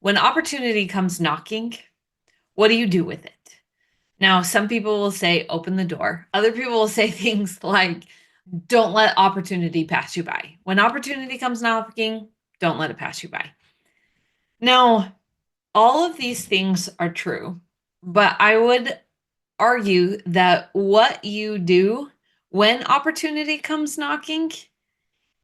When opportunity comes knocking, what do you do with it? Now, some people will say, open the door. Other people will say things like, don't let opportunity pass you by. When opportunity comes knocking, don't let it pass you by. Now, all of these things are true, but I would argue that what you do when opportunity comes knocking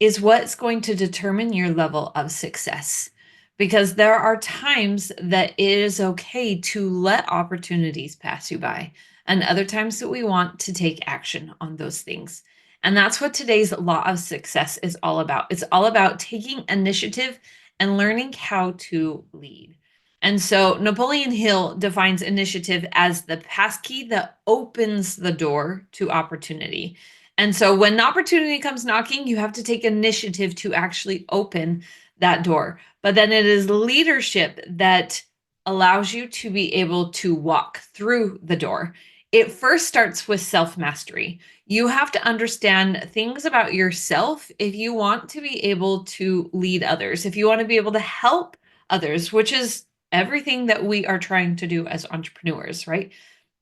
is what's going to determine your level of success. Because there are times that it is okay to let opportunities pass you by, and other times that we want to take action on those things. And that's what today's law of success is all about. It's all about taking initiative and learning how to lead. And so Napoleon Hill defines initiative as the passkey that opens the door to opportunity. And so when an opportunity comes knocking, you have to take initiative to actually open that door. But then it is leadership that allows you to be able to walk through the door. It first starts with self mastery. You have to understand things about yourself if you want to be able to lead others, if you want to be able to help others, which is everything that we are trying to do as entrepreneurs, right?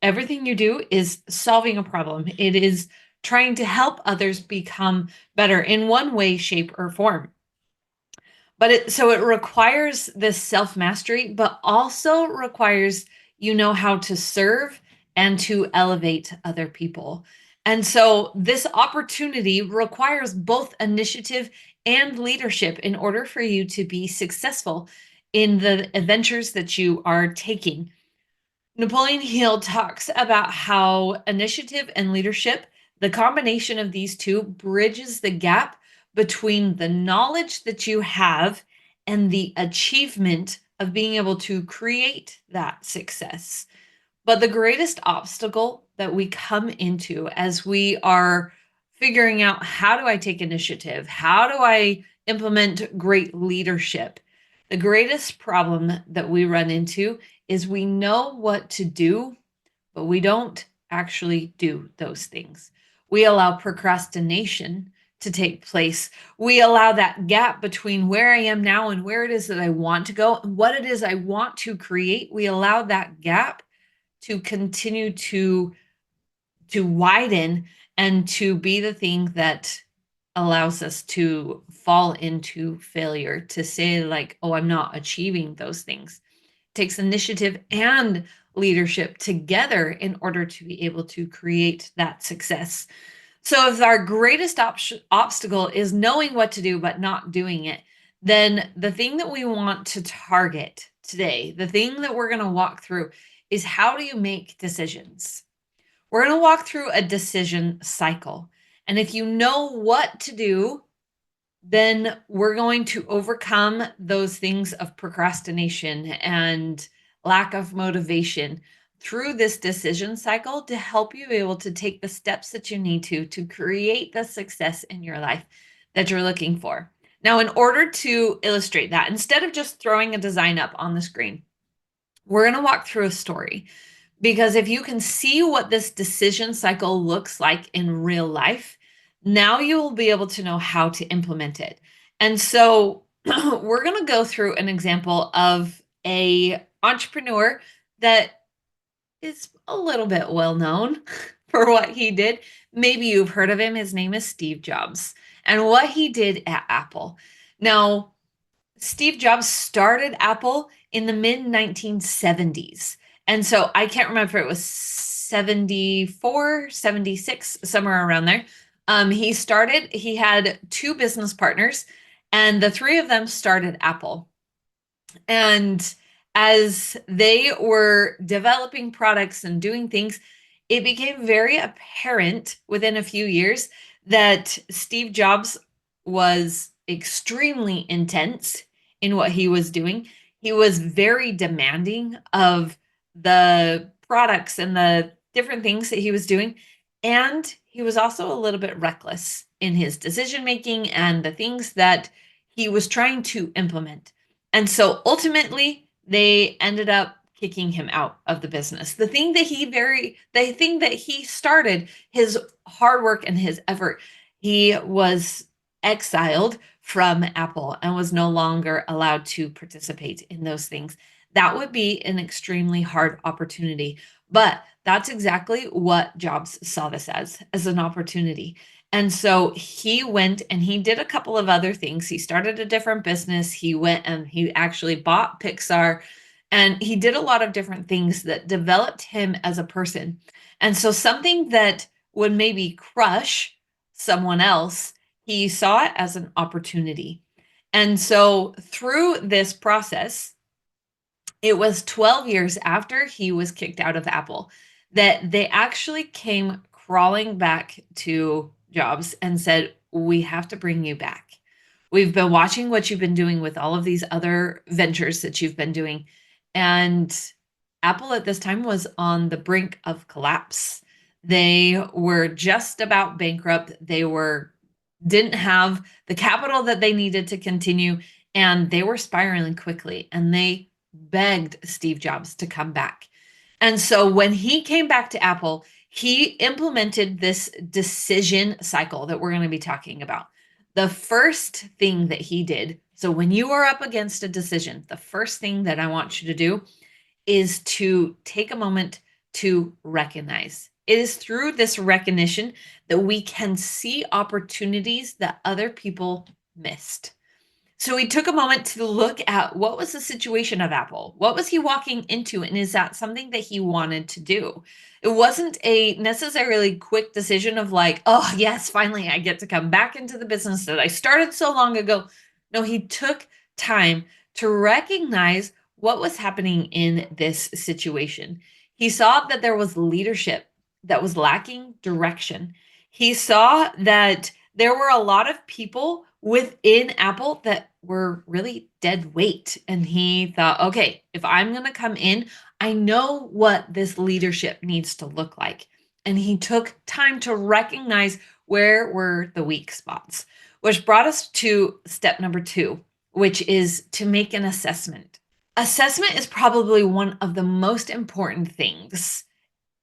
Everything you do is solving a problem. It is trying to help others become better in one way, shape, or form. But it requires this self-mastery, but also requires you know how to serve and to elevate other people. And so this opportunity requires both initiative and leadership in order for you to be successful in the adventures that you are taking. Napoleon Hill talks about how initiative and leadership, the combination of these two, bridges the gap between the knowledge that you have and the achievement of being able to create that success. But the greatest obstacle that we come into as we are figuring out how do I take initiative? How do I implement great leadership? The greatest problem that we run into is we know what to do, but we don't actually do those things. We allow procrastination to take place. We allow that gap between where I am now and where it is that I want to go and what it is I want to create. We allow that gap to continue to widen and to be the thing that allows us to fall into failure, to say like, oh, I'm not achieving those things. It takes initiative and leadership together in order to be able to create that success. So if our greatest obstacle is knowing what to do but not doing it, then the thing that we want to target today, the thing that we're going to walk through is how do you make decisions? We're going to walk through a decision cycle. And if you know what to do, then we're going to overcome those things of procrastination and lack of motivation through this decision cycle to help you be able to take the steps that you need to create the success in your life that you're looking for. Now, in order to illustrate that, instead of just throwing a design up on the screen, we're going to walk through a story. Because if you can see what this decision cycle looks like in real life, now you will be able to know how to implement it. And so we're going to go through an example of a entrepreneur that is a little bit well known for what he did. Maybe you've heard of him. His name is Steve Jobs and what he did at Apple. Now, Steve Jobs started Apple in the mid 1970s. And so I can't remember if it was 74, 76, somewhere around there. He had two business partners, and the three of them started Apple. And as they were developing products and doing things, it became very apparent within a few years that Steve Jobs was extremely intense in what he was doing. He was very demanding of the products and the different things that he was doing. And he was also a little bit reckless in his decision making and the things that he was trying to implement. And so ultimately, they ended up kicking him out of the business. The thing that he started, his hard work and his effort, he was exiled from Apple and was no longer allowed to participate in those things. That would be an extremely hard opportunity. But that's exactly what Jobs saw this as an opportunity. And so he went and he did a couple of other things. He started a different business. He went and he actually bought Pixar, and he did a lot of different things that developed him as a person. And so something that would maybe crush someone else, he saw it as an opportunity. And so through this process, it was 12 years after he was kicked out of Apple that they actually came crawling back to Jobs and said, "We have to bring you back. We've been watching what you've been doing with all of these other ventures that you've been doing." And Apple at this time was on the brink of collapse. They were just about bankrupt. They were didn't have the capital that they needed to continue, and they were spiraling quickly, and they begged Steve Jobs to come back. And so when he came back to Apple, he implemented this decision cycle that we're going to be talking about. The first thing that he did, so when you are up against a decision, the first thing that I want you to do is to take a moment to recognize. It is through this recognition that we can see opportunities that other people missed. So he took a moment to look at what was the situation of Apple? What was he walking into? And is that something that he wanted to do? It wasn't a necessarily quick decision of like, oh, yes, finally I get to come back into the business that I started so long ago. No, he took time to recognize what was happening in this situation. He saw that there was leadership that was lacking direction. He saw that there were a lot of people within Apple that were really dead weight. And he thought, okay, if I'm going to come in, I know what this leadership needs to look like. And he took time to recognize where were the weak spots, which brought us to step number 2, which is to make an assessment. Assessment is probably one of the most important things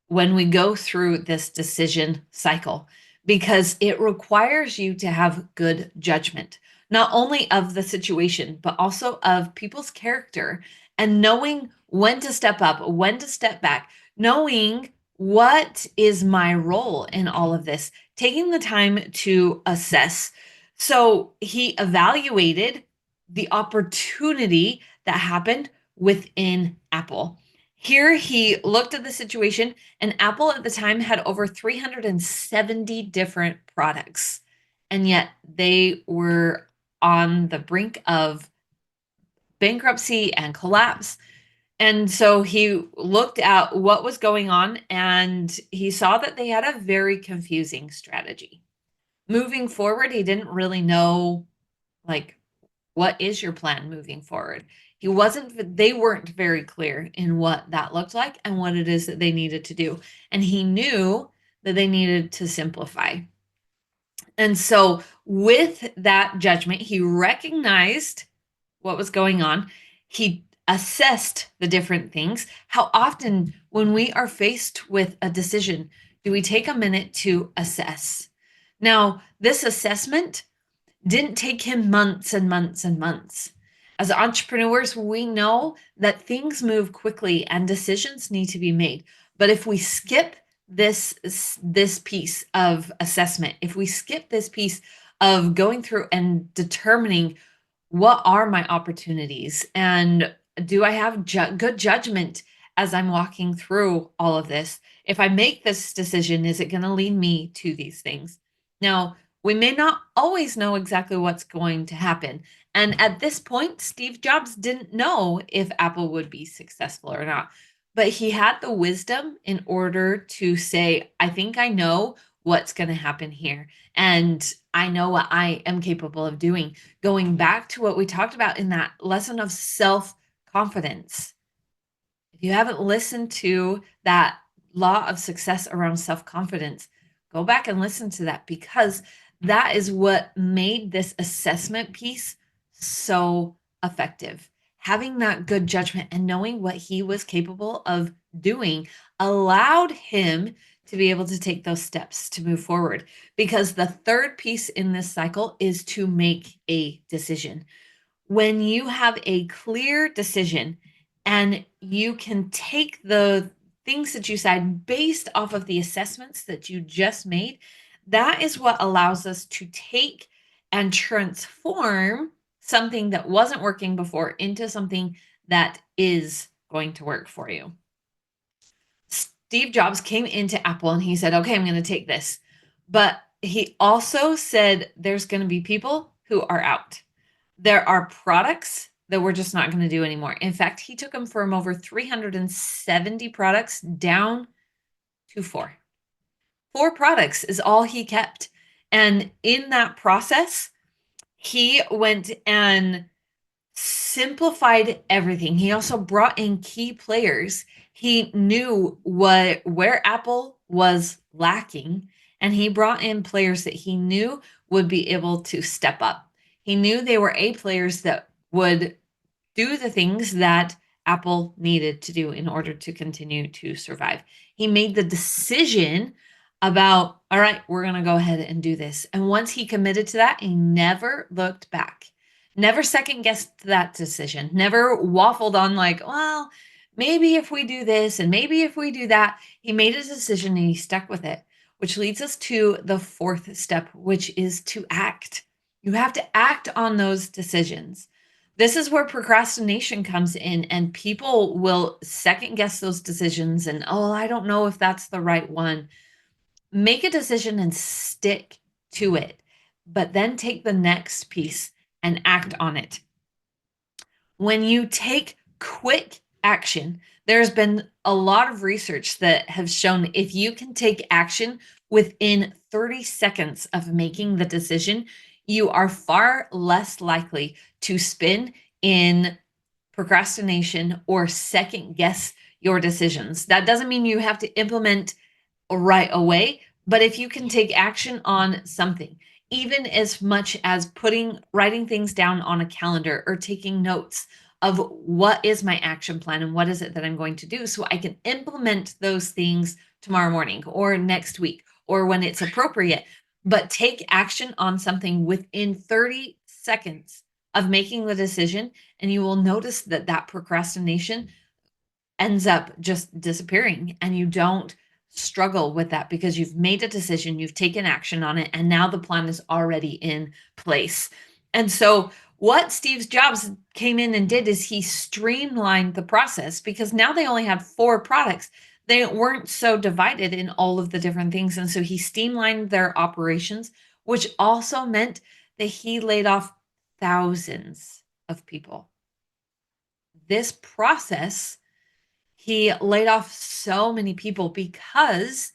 when we go through this decision cycle, because it requires you to have good judgment, not only of the situation, but also of people's character, and knowing when to step up, when to step back, knowing what is my role in all of this, taking the time to assess. So he evaluated the opportunity that happened within Apple. Here he looked at the situation, and Apple at the time had over 370 different products. And yet they were on the brink of bankruptcy and collapse. And so he looked at what was going on, and he saw that they had a very confusing strategy. Moving forward, he didn't really know, like, what is your plan moving forward? They weren't very clear in what that looked like and what it is that they needed to do. And he knew that they needed to simplify. And so with that judgment, he recognized what was going on. He assessed the different things. How often, when we are faced with a decision, do we take a minute to assess? Now, this assessment didn't take him months and months and months. As entrepreneurs, we know that things move quickly and decisions need to be made. But if we skip this piece of assessment, if we skip this piece of going through and determining what are my opportunities and do I have good judgment as I'm walking through all of this? If I make this decision, is it going to lead me to these things? Now, we may not always know exactly what's going to happen. And at this point, Steve Jobs didn't know if Apple would be successful or not. But he had the wisdom in order to say, I think I know what's going to happen here. And I know what I am capable of doing. Going back to what we talked about in that lesson of self-confidence. If you haven't listened to that law of success around self-confidence, go back and listen to that, because that is what made this assessment piece so effective. Having that good judgment and knowing what he was capable of doing allowed him to be able to take those steps to move forward. Because the third piece in this cycle is to make a decision. When you have a clear decision and you can take the things that you said based off of the assessments that you just made, that is what allows us to take and transform something that wasn't working before into something that is going to work for you. Steve Jobs came into Apple and he said, okay, I'm going to take this. But he also said there's going to be people who are out. There are products that we're just not going to do anymore. In fact, he took them from over 370 products down to four. Four products is all he kept. And in that process, he went and simplified everything. He also brought in key players. He knew where Apple was lacking, and he brought in players that he knew would be able to step up. He knew they were A players that would do the things that Apple needed to do in order to continue to survive. He made the decision about, all right, we're going to go ahead and do this. And once he committed to that, he never looked back. Never second guessed that decision. Never waffled on like, well, maybe if we do this and maybe if we do that. He made a decision and he stuck with it, which leads us to the fourth step, which is to act. You have to act on those decisions. This is where procrastination comes in, and people will second guess those decisions and, oh, I don't know if that's the right one. Make a decision and stick to it, but then take the next piece and act on it. When you take quick action, there's been a lot of research that have shown if you can take action within 30 seconds of making the decision, you are far less likely to spin in procrastination or second guess your decisions. That doesn't mean you have to implement right away, but if you can take action on something, even as much as writing things down on a calendar or taking notes of what is my action plan and what is it that I'm going to do so I can implement those things tomorrow morning or next week or when it's appropriate, but take action on something within 30 seconds of making the decision, and you will notice that that procrastination ends up just disappearing, and you don't struggle with that because you've made a decision, you've taken action on it, and now the plan is already in place. And so what Steve Jobs came in and did is he streamlined the process because now they only had four products. They weren't so divided in all of the different things. And so he streamlined their operations, which also meant that he laid off thousands of people. This process, he laid off so many people because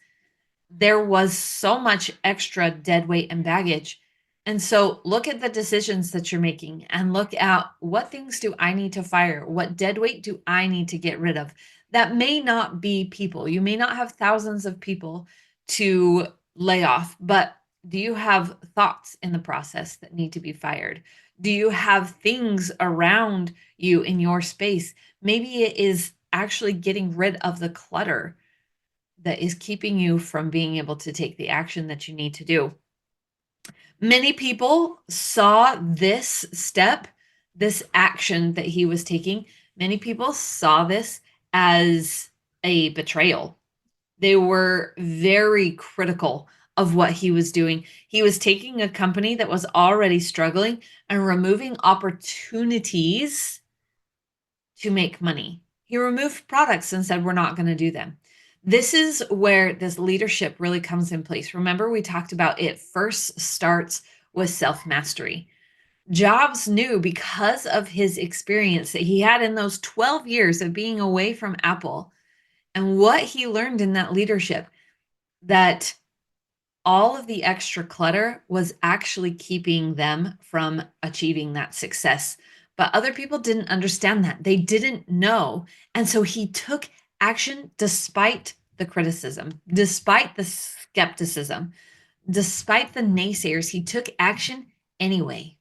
there was so much extra dead weight and baggage. And so look at the decisions that you're making and look at what things do I need to fire? What dead weight do I need to get rid of? That may not be people. You may not have thousands of people to lay off, but do you have thoughts in the process that need to be fired? Do you have things around you in your space? Maybe it is actually getting rid of the clutter that is keeping you from being able to take the action that you need to do. Many people saw this step, this action that he was taking, many people saw this as a betrayal. They were very critical of what he was doing. He was taking a company that was already struggling and removing opportunities to make money. He removed products and said, we're not going to do them. This is where this leadership really comes in place. Remember, we talked about it first starts with self-mastery. Jobs knew because of his experience that he had in those 12 years of being away from Apple and what he learned in that leadership, that all of the extra clutter was actually keeping them from achieving that success. But other people didn't understand that. They didn't know. And so he took action despite the criticism, despite the skepticism, despite the naysayers. He took action anyway.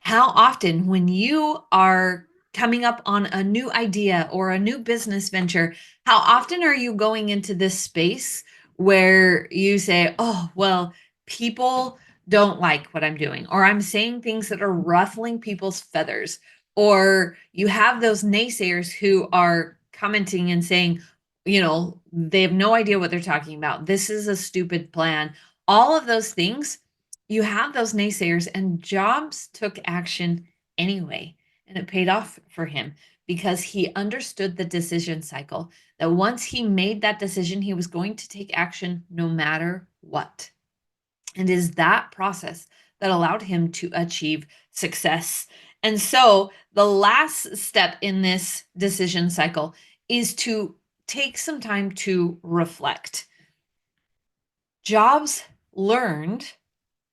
How often, when you are coming up on a new idea or a new business venture, how often are you going into this space where you say, oh, well, people don't like what I'm doing, or I'm saying things that are ruffling people's feathers, or you have those naysayers who are commenting and saying, they have no idea what they're talking about. This is a stupid plan. All of those things, you have those naysayers, and Jobs took action anyway. And it paid off for him because he understood the decision cycle, that once he made that decision, he was going to take action no matter what. And is that process that allowed him to achieve success. And so the last step in this decision cycle is to take some time to reflect. Jobs learned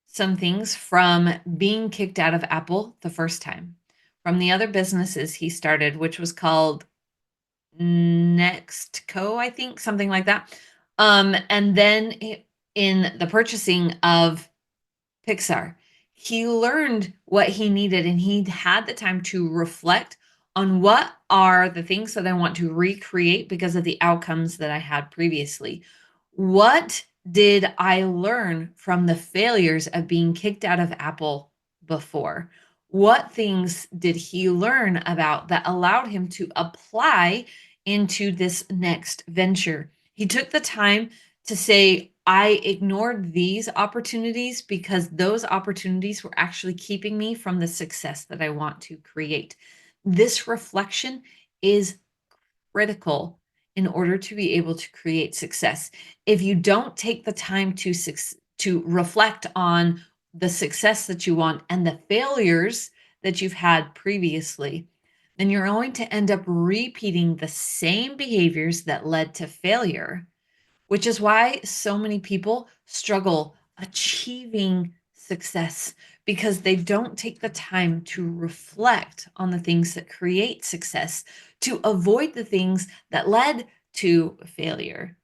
some things from being kicked out of Apple the first time, from the other businesses he started, which was called Nextco, I think, something like that. And then in the purchasing of Pixar, he learned what he needed, and he had the time to reflect on what are the things that I want to recreate because of the outcomes that I had previously. What did I learn from the failures of being kicked out of Apple before? What things did he learn about that allowed him to apply into this next venture? He took the time to say, I ignored these opportunities because those opportunities were actually keeping me from the success that I want to create. This reflection is critical in order to be able to create success. If you don't take the time to reflect on the success that you want and the failures that you've had previously, then you're going to end up repeating the same behaviors that led to failure, which is why so many people struggle achieving success, because they don't take the time to reflect on the things that create success, to avoid the things that led to failure.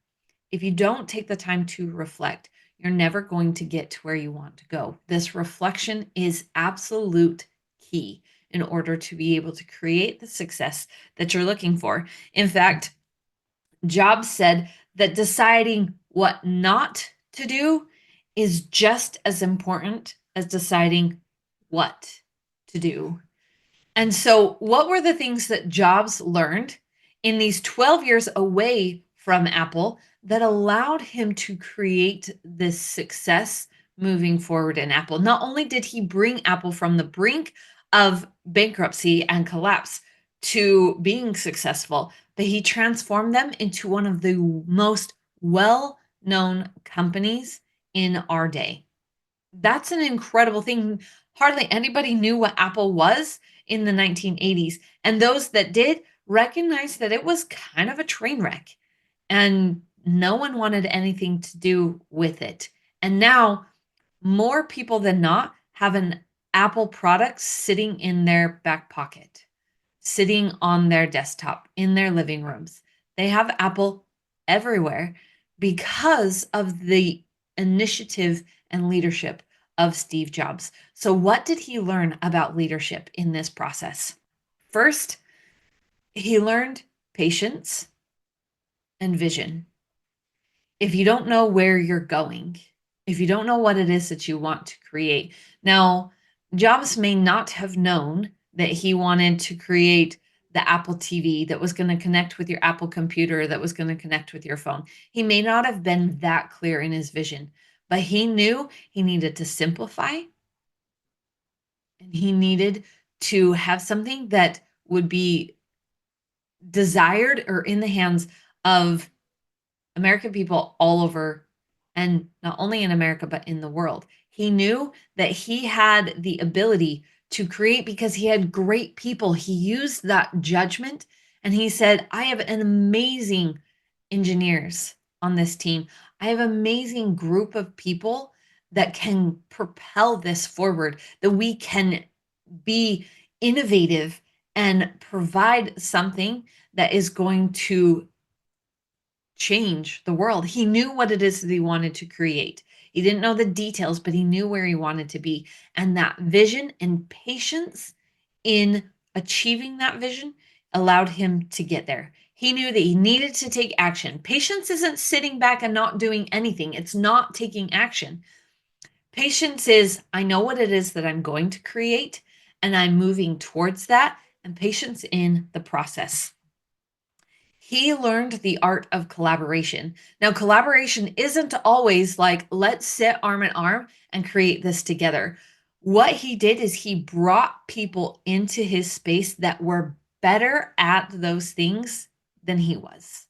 If you don't take the time to reflect, you're never going to get to where you want to go. This reflection is absolute key in order to be able to create the success that you're looking for. In fact, Jobs said that deciding what not to do is just as important as deciding what to do. And so, what were the things that Jobs learned in these 12 years away from Apple that allowed him to create this success moving forward in Apple? Not only did he bring Apple from the brink of bankruptcy and collapse to being successful, but he transformed them into one of the most well known companies in our day. That's an incredible thing. Hardly anybody knew what Apple was in the 1980s. And those that did recognized that it was kind of a train wreck, and no one wanted anything to do with it. And now more people than not have an Apple product sitting in their back pocket, sitting on their desktop, in their living rooms. They have Apple everywhere because of the initiative and leadership of Steve Jobs. So, what did he learn about leadership in this process? First, he learned patience and vision. If you don't know where you're going, if you don't know what it is that you want to create. Now, Jobs may not have known that he wanted to create the Apple TV that was going to connect with your Apple computer, that was going to connect with your phone. He may not have been that clear in his vision, but he knew he needed to simplify, and he needed to have something that would be desired or in the hands of American people all over, and not only in America, but in the world. He knew that he had the ability to create because he had great people. He used that judgment, and he said, I have an amazing engineers on this team. I have an amazing group of people that can propel this forward, that we can be innovative and provide something that is going to change the world. He knew what it is that he wanted to create. He didn't know the details, but he knew where he wanted to be. And that vision and patience in achieving that vision allowed him to get there. He knew that he needed to take action. Patience isn't sitting back and not doing anything. It's not taking action. Patience is, I know what it is that I'm going to create, and I'm moving towards that, and patience in the process. He learned the art of collaboration. Now, collaboration isn't always like, let's sit arm in arm and create this together. What he did is he brought people into his space that were better at those things than he was.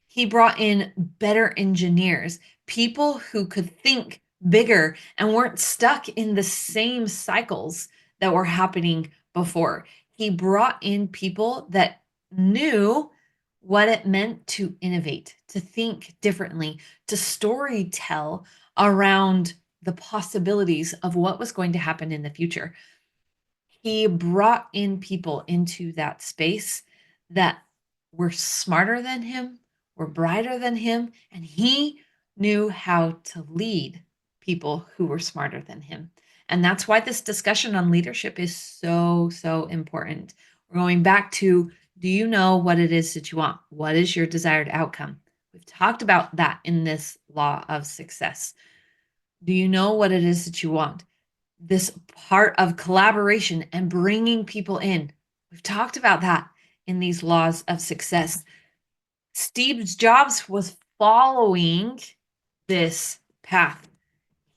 He brought in better engineers, people who could think bigger and weren't stuck in the same cycles that were happening before. He brought in people that knew what it meant to innovate, to think differently, to story tell around the possibilities of what was going to happen in the future. He brought in people into that space that were smarter than him, were brighter than him, and he knew how to lead people who were smarter than him. And that's why this discussion on leadership is so, so important. We're going back to, do you know what it is that you want? What is your desired outcome? We've talked about that in this law of success. Do you know what it is that you want? This part of collaboration and bringing people in. We've talked about that in these laws of success. Steve Jobs was following this path.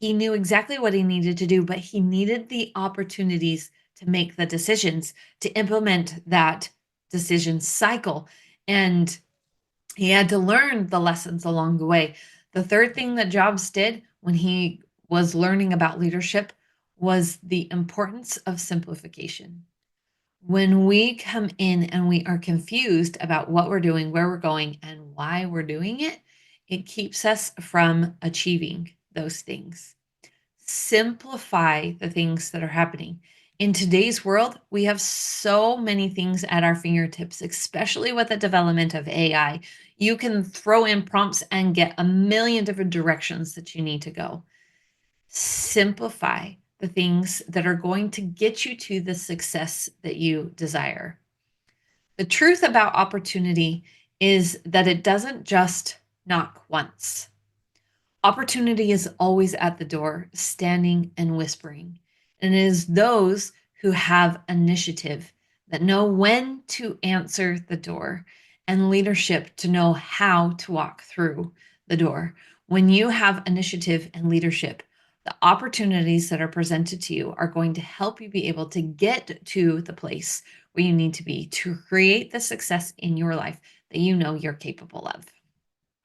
He knew exactly what he needed to do, but he needed the opportunities to make the decisions, to implement that decision cycle. And he had to learn the lessons along the way. The third thing that Jobs did when he was learning about leadership was the importance of simplification. When we come in and we are confused about what we're doing, where we're going, and why we're doing it, it keeps us from achieving those things. Simplify the things that are happening. In today's world, we have so many things at our fingertips, especially with the development of AI. You can throw in prompts and get a million different directions that you need to go. Simplify the things that are going to get you to the success that you desire. The truth about opportunity is that it doesn't just knock once. Opportunity is always at the door, standing and whispering. And it is those who have initiative that know when to answer the door, and leadership to know how to walk through the door. When you have initiative and leadership, the opportunities that are presented to you are going to help you be able to get to the place where you need to be to create the success in your life that you know you're capable of.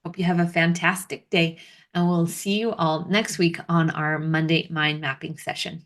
Hope you have a fantastic day, and we'll see you all next week on our Monday mind mapping session.